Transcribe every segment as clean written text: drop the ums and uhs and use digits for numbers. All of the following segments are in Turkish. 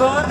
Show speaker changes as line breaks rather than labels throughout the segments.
alkışlar.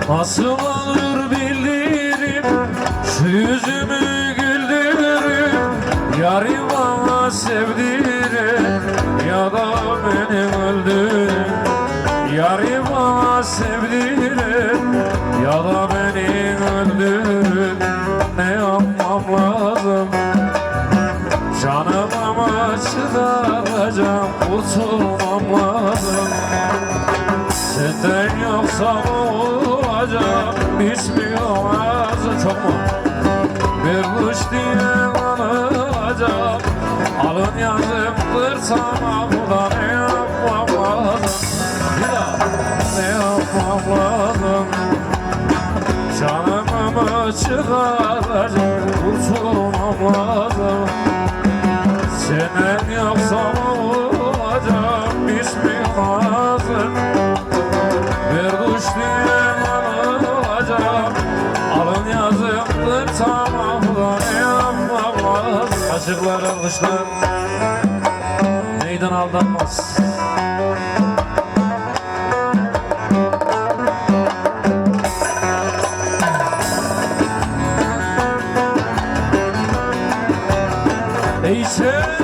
Nasıl olur bilirim, şu yüzümü güldürürüm. Yarım bana sevdirir, ya da beni öldürür. Yarım bana sevdirir, ya da beni öldürür. Ne yapmam lazım? Canıma çıkaracağım, kurtulmam lazım. Senden yoksa olacak, bitmiyor çok mu? Bir kuş diye alınacak, alın yazıktır tamamda. Ne yapmam lazım? Bir daha ne yapmam lazım? Canımı çıkaracak, kurtulmam lazım. Senden yoksa olacak, bitmiyor lazım. Bir kuş diye alınacak, alın yazıktır tamamda. Ne yapmam lazım? Aşıklar alkışlar, neyden aldanmaz. Eyşe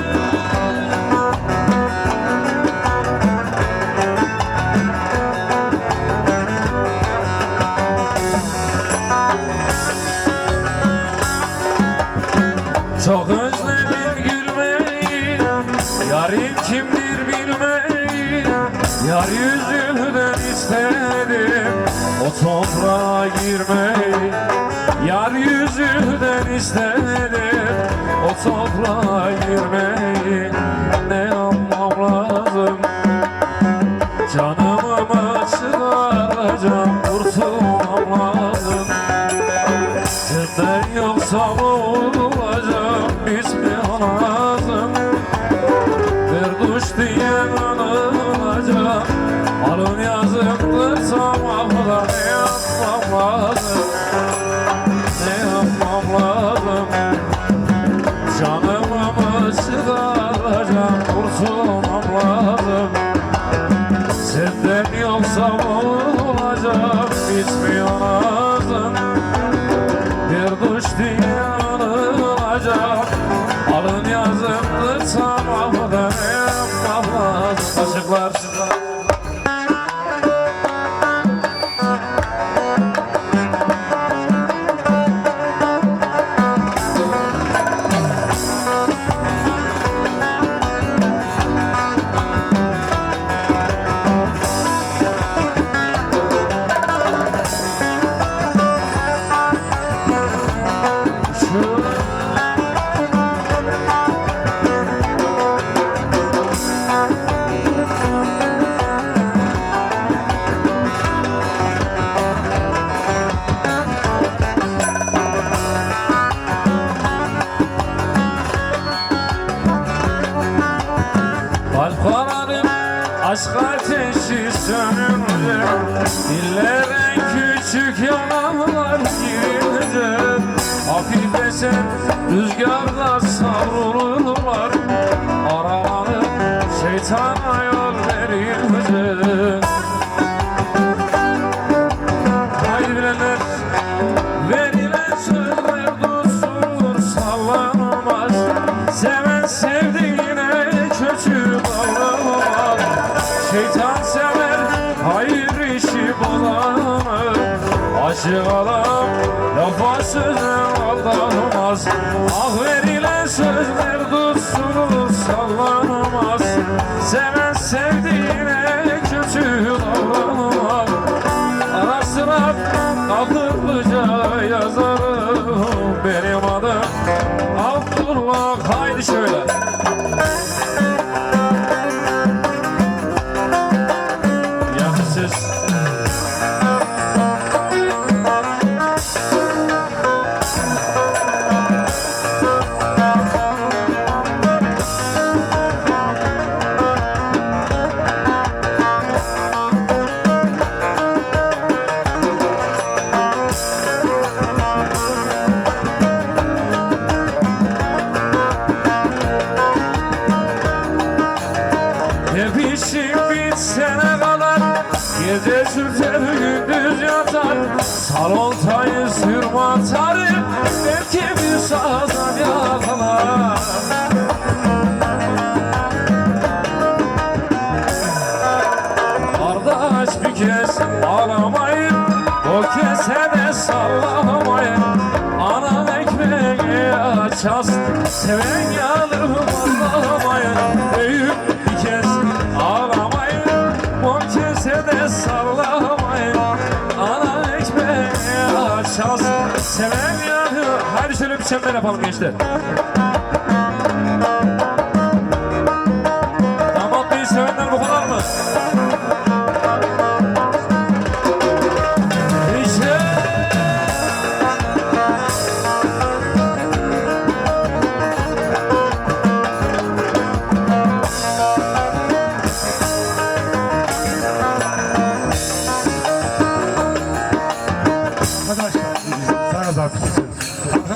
çok özledim gülmeyi, yarim kimdir bilmeyi. Yar yüzünden istedim o toprağa girmeyi. Yar yüzünden istedim o toprağa girmeyi. Ne yapmam lazım? Canımı çıkaracağım, kurtulmam lazım. Senden yoksa olacak, bitmiyor lazım. Bir kuş diye alınacak, alın yazıktır tamamda. Ne yapmam lazım? Ne yapmam lazım? Canımı çıkaracağım, kurtulmam lazım. Senden yoksa olacak, bitmiyor lazım. Bir kuş diye alınacak, alın yazıktır tamamda. Ne yapmam lazım? Aşıklar Alfaların aşk ateşi sönünce, dillere küçük yalanlar girince, hafif esen rüzgarlar savrulurlar. Araları şeytana yol verince. Haydi bilenler, verilen sözler dursun sallanmaz. Seven sevdiğine kötü davranmaz. Şeytan sever, hayır işi bozanır. Aşık adam lafa söze aldanmaz. Ah verilen sözler dursun sallanmaz. Seven sevdiğine kötü davranmaz. Ara sıra akıllıca yazarım, benim adım Abdullah. Haydi şöyle. Siz sürter gündüz yatar Saloltayı sürme atarı belki bir sazan yakalar Kardeş bir kez ağlamayın o kesede sallamayın Anam ekmeği açasın seven yanım ağlamayın Büyük bir kez ağlamayın o kesede sallamayın Anam ekmeği açasın seven yanım Hadi şöyle bir çember yapalım gençler Damat Bey'i sevenler bu kadar mı?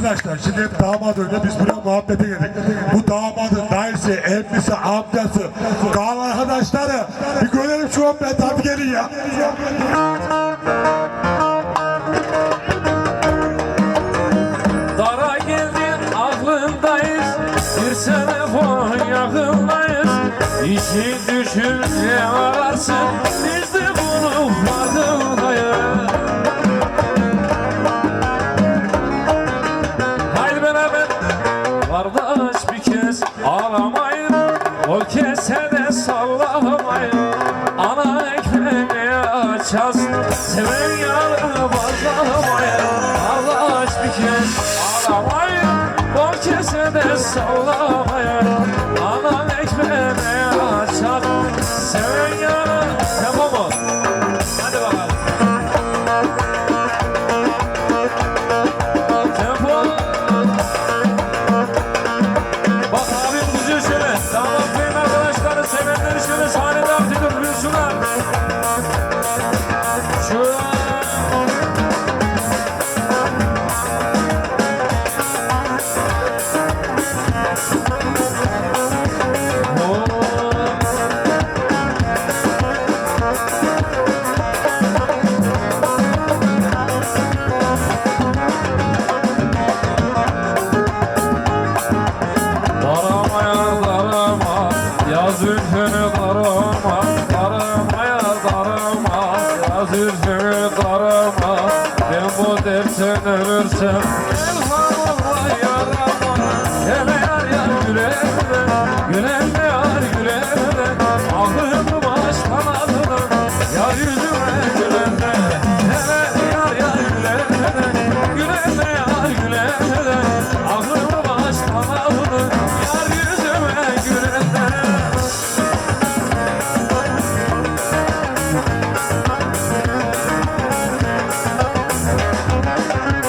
Arkadaşlar şimdi hep damat önünde biz buraya muhabbete geldik. Bu damadın dayısı, emmisi, amcası, kalan arkadaşları bir görelim şu an ben tabi gelin ya.
Dara geldin aklındayız bir telefon yakındayız İşin düşünce ararsın biz de bunu farkındayız Kardeş bir kez ağlamayın o kesede sallamayın Ana ekmeği açasın seven yanı bazlamayın Kardeş bir kez ağlamayın o kesede sallamayın Ana ekmeği açasın seven yanı Tempo mu? Hadi bakalım Tempo Damat Bey'in arkadaşları, sevenleri şöyle sahnede aktif buyursunlar. Zülfünü darama, darama ya darama Ya zülfünü darama, ben bu dertten ölürsem Elhamdülillah yarama, hele yar yar gülerle Gülerle yar gülerle, aklımı baştan alırım Yar yüzüme gülerle, hele yar yar gülerle Gülerle yar gülerle, aklımı baştan alırım Yar yüzüme gülerle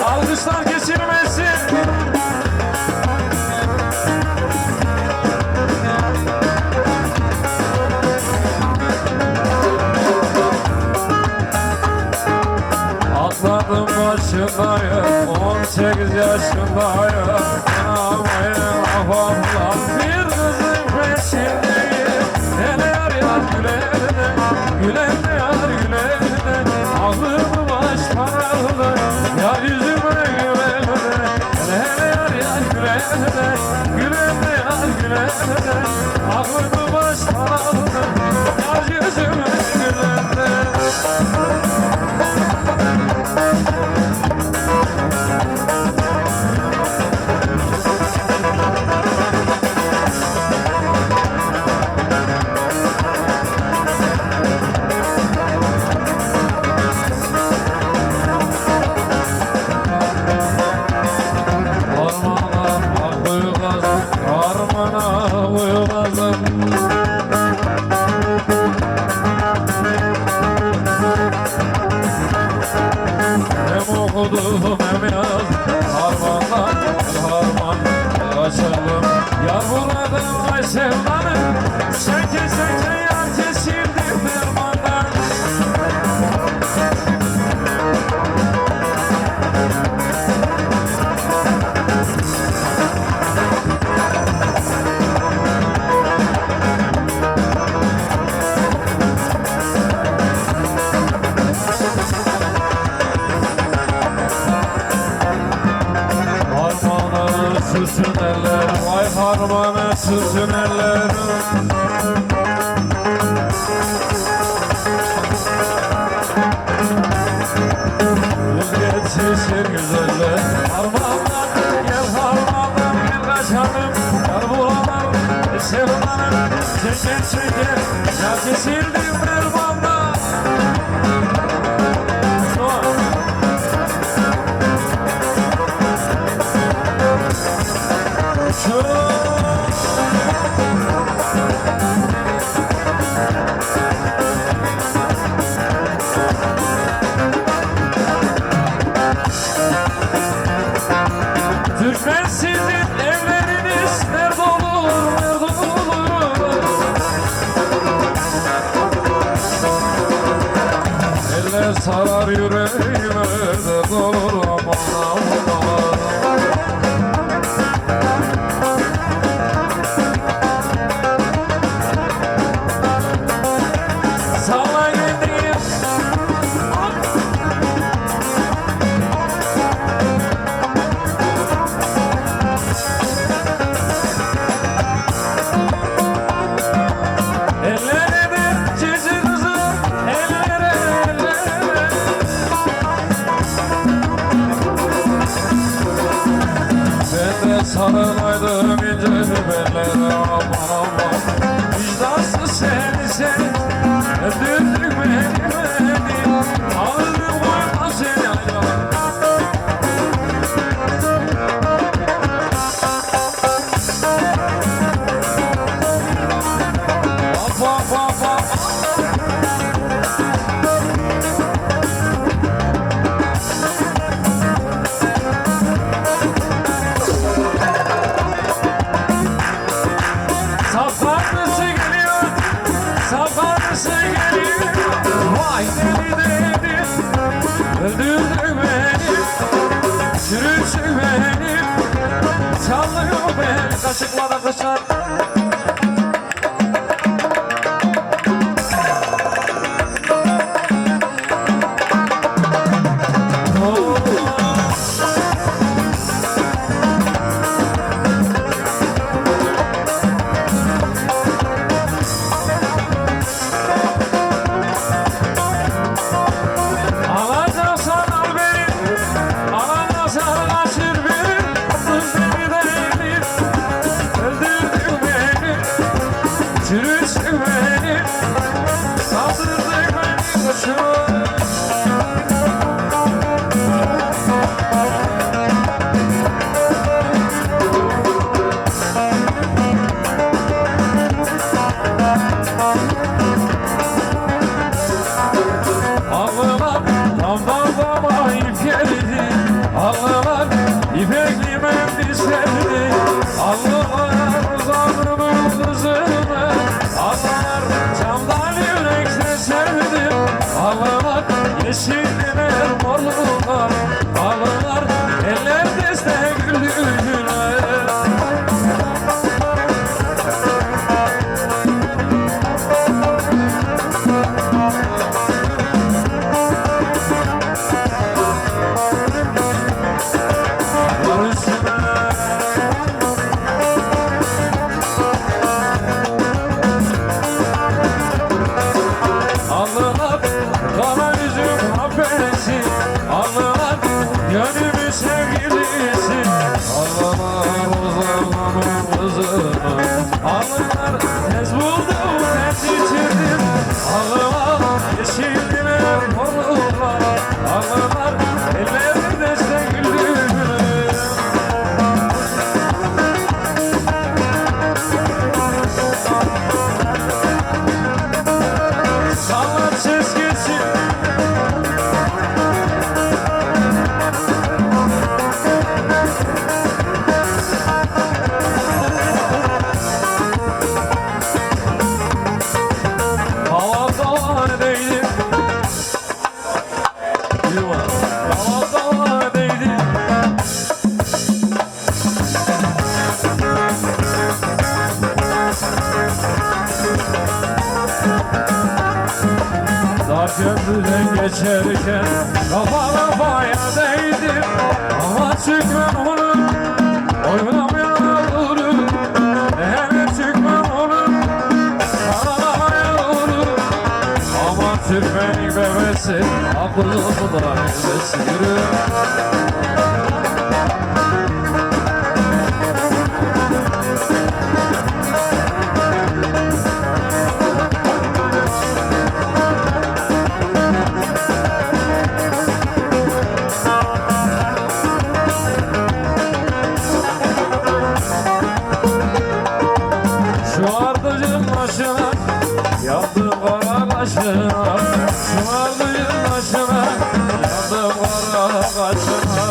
Alkışlar kesilmesin. Atladım başındayım 18 yaşındayım Ağamayın afamla bir kızın peşindeyim Hele yar yar gülerle Gülerle yar gülerle Aklımı baştan aldı Yar yüzüme gülerle Hele yar yar gülerle Gülerle yar gülerle Aklımı baştan aldı Yar yüzüme gülerle okudum hem yazdım Harmanlar harman kaçalım Yar buradan ay sevdanım Seke seke yar kesildim dermandan eller, vay harmanı süzün eller. Sesir güzeller, harmanlar, gel harmanlar, gel kaçalım, yar bulamam, sevmanım, çeker çeker, ya kesildim dermanla. Türkmen sizin evleriniz nerede olur, nerede olur? Eller sarar yüreğime dert olur aman aman. Salla kendini. Sarılaydım ince bellere aman aman. Vicdansız seni öldürdün beni. Ağırlık koyma seni ayağım. Bak bak bak bak. Safarlısı geliyor, safarlısı geliyor. Vay deli deli, öldürdü beni, çürüttü beni, sallıyor beni, kaşıklara kaşar. Çürüttü beni, saldırdı beni başıma. Ağlılar damdan dama ip geldi, ağlılar ipekli mendil serdi. Ağlılar uzanırım kızını, ağlılar camdan yürekle serdi. Ağlılar yeşilliler morlular, ağlılar eller deste güldüler. Ağlılar kara yüzüm habersi, ağlılar gönlümün sevgilisi. Ağlılar uzanamam kızını, ağlılar tez buldum tez içirdim. Ağlılar yeşildiler morlular, ağlılar ellerini deste güldüler. Sallar ses geçsin. Havadan değdi. Havadan değdi. Dar köprüden geçerken kafana baya değdi. Ama çıkmam onu oynamıyor. Türkmenin bebesi, akıllı da bebesi yürü. Şu ardıcın başına, yandım kara kaşına. Şu ardıcın başına, yandım kara kaşına.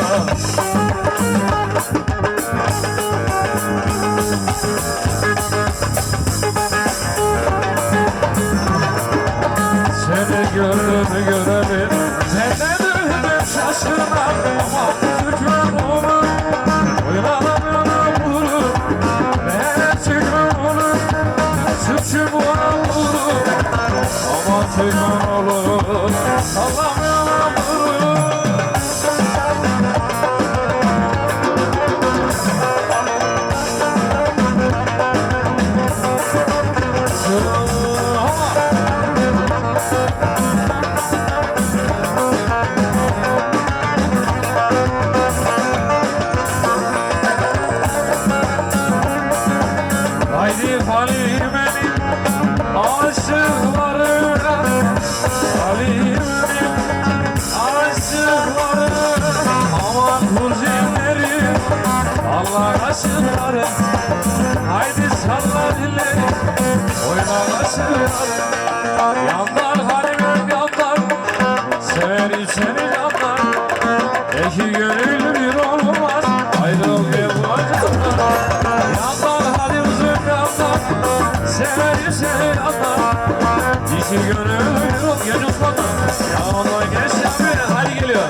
Seni gördüm görelim, senden döndüm şaşkına. Ama Türkmen olur, oynanamıyorum vurur. Ben Türkmen olur, suçum var olur. Ama Türkmen olur, sallamıyorum vurur. Haydi Halime'nin aşıklarına, Halime'nin aşıklarına, aman kurcinleri, Allah aşıkları. Haydi salla dilleri, oyna aşıkları. Yanlar Halime'm yanlar, severim seni yanlar. Eki gönül bir olmaz, ayrıl ve bulacaklar. Yanlar hadi uzun yanlar, severim seni yanlar. Dişi gönül yok gel uslama, yanlar geç yapıyor, hadi geliyor.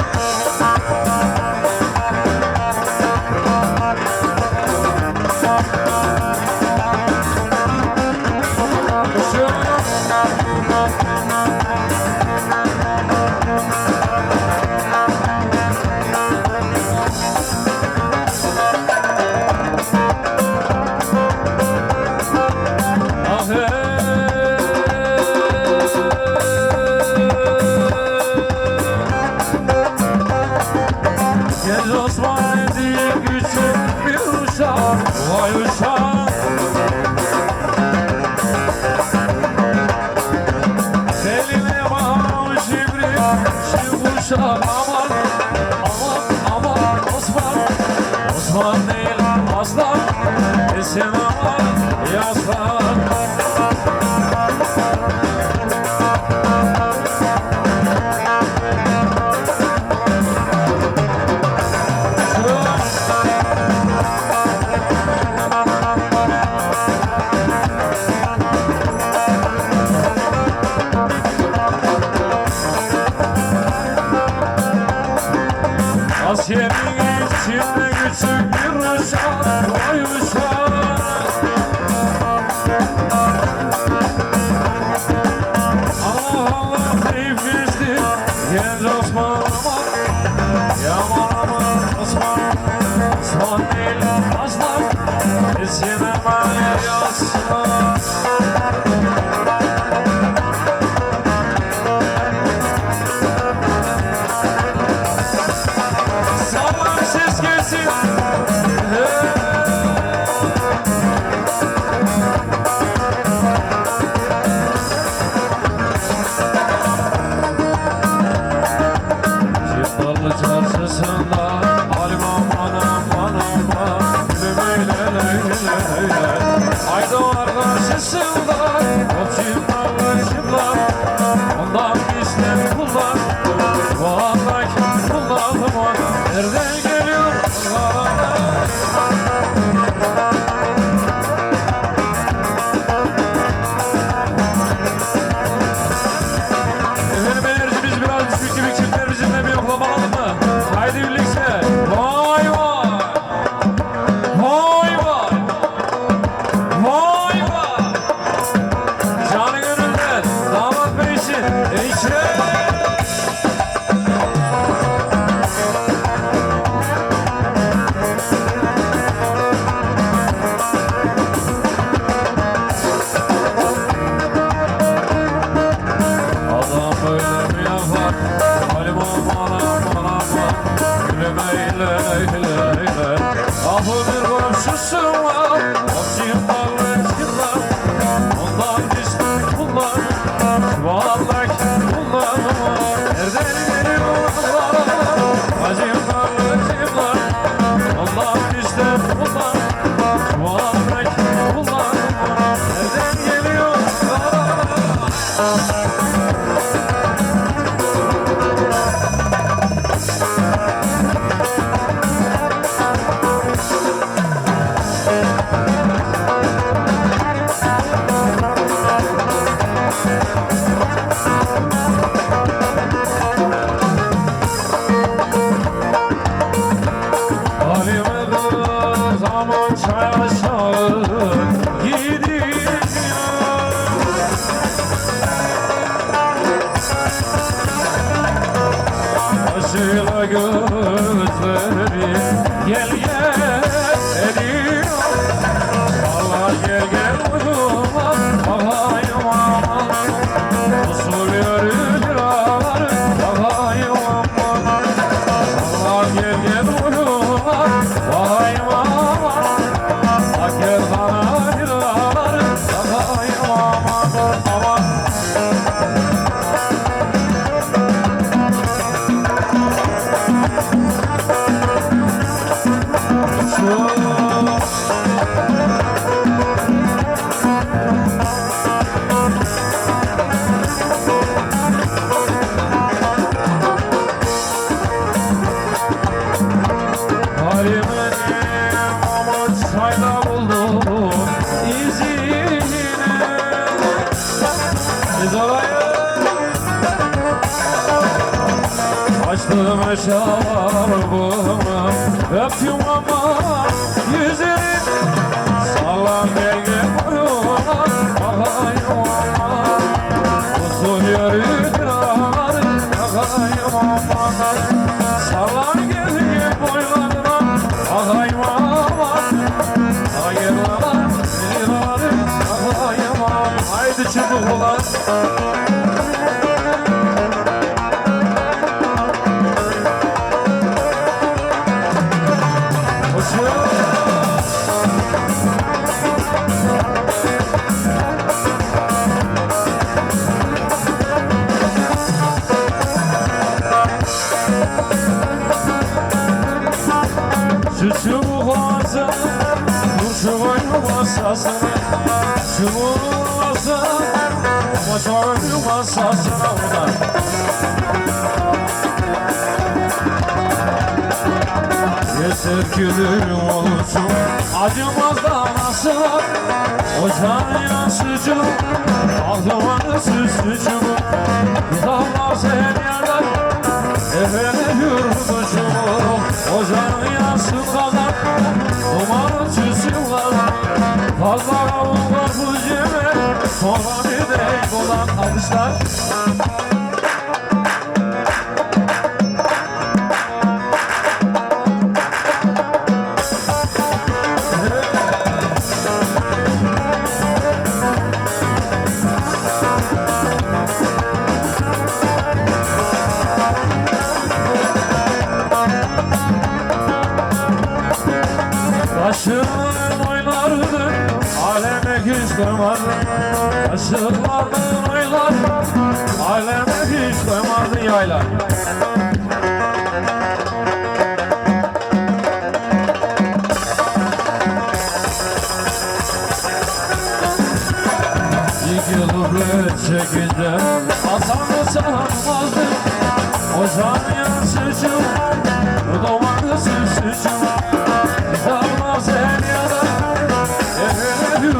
Gel Osman diye küçük bir uşak, vay uşak. Eline bağlı şimdi, şu uşak aman, aman, aman Osman. Osman değil aslan, isim aman yaslan. Asyemin içinde küçük bir uşak, vay uşak. Allah Allah nefistir, genç Osman aman. Yaman aman Osman, Osman değil aslan. İsim aman yaslan. Sağlam ses gelsin. Çiftlarlı çarşısında halim aman aman aman. Lümeyle leyle. Aydoğan karşısında o çiftlarlı çiftlar. Ondan bizden kullar. Vallahi kullarım var. Nereden geliyor? Efendim enerjimiz biraz düşük gibi, çiftler bizimle bir yoklamalım mı? Haydi birlikte. Vay vay. Vay vay. Vay vay. Canı gönülden. Damat Aldım şarabımı öptüm ama yüzünü sağlam belge boyuna bakayım ama usul yürüdür bakayım ama sağlam belge boyuna bakayım ama hayırlar hayırlar bakayım ama haydi çubuk ulan. Şu çubuk olsa, şu oyun masasına, çubuk olsa, maç oyun masasına ulan. Yeter gülüm olsun, acımaz da nasıl, ocağın yansıcı, aklıma süslücü, dağlar her yerden, efendim yurducu, ocağın yansın kadar, dumanın süsü kadar, fazla kavun var bu cebe, sonra bir de olan alışlar. Taşın oynardı, aleme hiç koymadı. Taşınlardan oynar, aleme hiç koymadı yaylar. Yıkılıp çekince Hasan'ı sanmazdı. Ocağın yansıcı, dumanı süsücü.